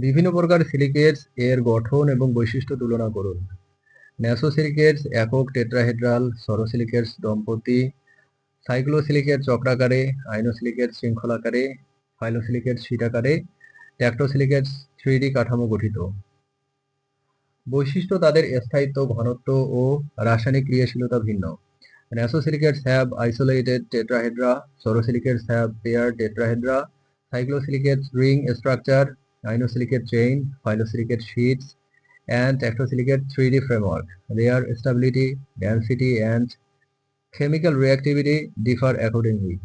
বিভিন্ন প্রকার সিলিকেটস এর গঠন এবং বৈশিষ্ট্য তুলনা করুন। ন্যাসোসিলিকেটস একক টেট্রাহেড্রাল, সরোসিলিকেটস দম্পতি, সাইক্লোসিলিকেট চক্রাকারে, আইনোসিলিকেট শৃঙ্খলাকারে, ফাইলোসিলিকেট শীটাকারে, ট্যাক্টোসিলিকেটস 3D কাঠামো গঠিত। বৈশিষ্ট্য তাদের স্থায়িত্ব, ঘনত্ব ও রাসায়নিক ক্রিয়াশীলতা ভিন্ন। Nasosilicates have isolated tetrahedra, sorosilicates have paired tetrahedra, cyclosilicates ring structure, ionosilicate chain, phyllosilicate sheets, and tectosilicate 3D framework. Their stability, density, and chemical reactivity differ accordingly.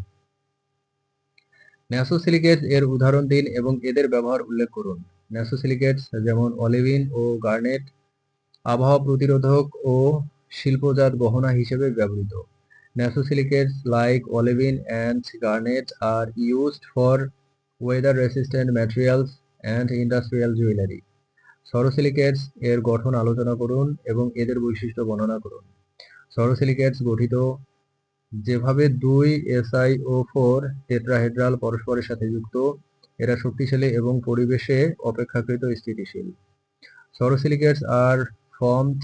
ন্যাসোসিলিকেটস এর উদাহরণ দিন এবং এদের ব্যবহার উল্লেখ করুন। ন্যাসোসিলিকেটস যেমন অলিভিন ও গার্নেট আবহাওয়া প্রতিরোধক ও শিল্পজাত গহনা হিসেবে ব্যবহৃত। Nasosilicates like olivine and garnet are used for weather-resistant materials and industrial jewelry. Sorosilicates এর গঠন আলোচনা করুন এবং এদের বৈশিষ্ট্য বর্ণনা করুন। Sorosilicates গঠিত যেভাবে দুই SiO4 টেট্রাহেড্রাল পরস্পরের সাথে যুক্ত, এরা শক্তিশালী এবং পরিবেশে অপেক্ষাকৃত স্থিতিশীল। Sorosilicates are formed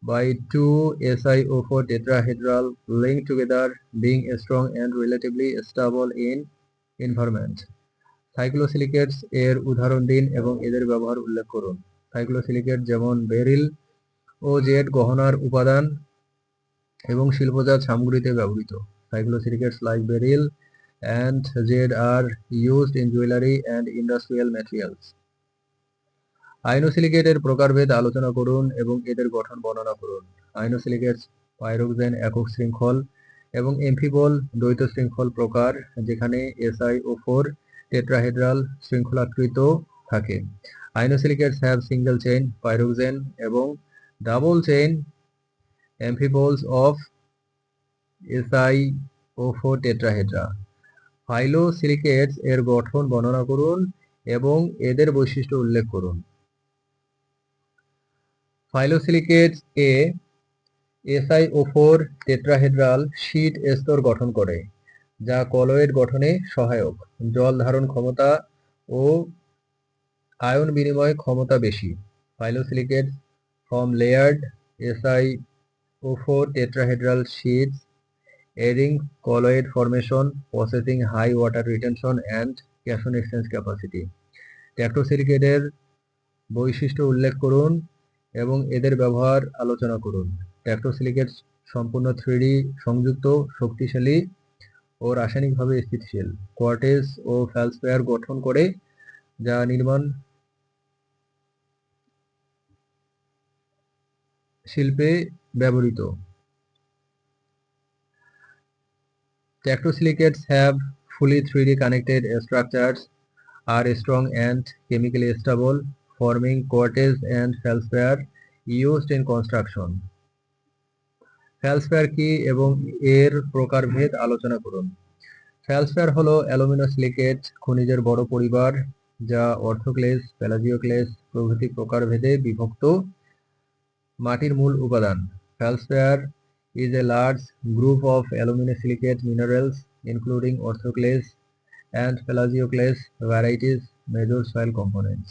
by two SiO4 tetrahedral linked together, being strong and relatively stable in environment. সাইক্লোসিলিকেটস এর উদাহরণ দিন এবং এদের ব্যবহার উল্লেখ করুন। সাইক্লোসিলিকেট যেমন বেরিল ও জেড গহনার উপাদান এবং শিল্পজাত সামগ্রীতে ব্যবহৃত। Cyclosilicates like beryl and jade are used in jewelry and industrial materials. আইনোসিলিকেটের প্রকারভেদ আলোচনা করুন এবং এদের গঠন বর্ণনা করুন। আইনোসিলিকেটস পাইরোক্সেন একক শৃঙ্খল এবং এমফিবল দ্বৈত শৃঙ্খল প্রকার, যেখানে SiO4 টেট্রাহেড্রাল শৃঙ্খলাকৃত থাকে। আইনোসিলিকেটস হ্যাভ সিঙ্গেল চেইন পাইরোক্সেন এবং ডাবল চেইন এমফিবলস অফ SiO4 টেট্রাহেড্রা। ফাইলোসিলিকেটস এর গঠন বর্ণনা করুন এবং এদের বৈশিষ্ট্য উল্লেখ করুন। ফাইলোসিলিকেটস এ SiO4 টেট্রাহেড্রাল শীট স্তর গঠন করে, যা কলয়েড গঠনে সহায়ক। জল ধারণ ক্ষমতা ও আয়ন বিনিময় ক্ষমতা বেশি। Phyllosilicates form layered SiO4 tetrahedral sheets, aiding colloid formation, possessing high water retention and cation exchange capacity. ট্যাক্টোসিলিকেটের বৈশিষ্ট্য উল্লেখ করুন এবং এদের ব্যবহার আলোচনা করুন। ট্যাক্টোসিলিকেটস সম্পূর্ণ 3D সংযুক্ত, শক্তিশালী ও রাসায়নিকভাবে স্থিতিশীল। কোয়ার্টেজ ও ফেলস্পেয়ার গঠন করে, যা নির্মাণ শিল্পে ব্যবহৃত। Tectosilicates have fully 3D connected structures, are strong and chemically stable, forming quartz and feldspar used in construction. ফেলস্পেয়ার কি এবং এর প্রকারভেদ আলোচনা করুন। ফেলস্পেয়ার হলো অ্যালুমিনোসিলিকেট খনিজের বড় পরিবার, যা অর্থোক্লেস, প্যালাজিওক্লেস প্রভৃতি প্রকারভেদে বিভক্ত মাটির মূল উপাদান। ফেলস্পেয়ার is a large group of aluminosilicate minerals, including orthoclase and pelagioclase varieties, major soil components.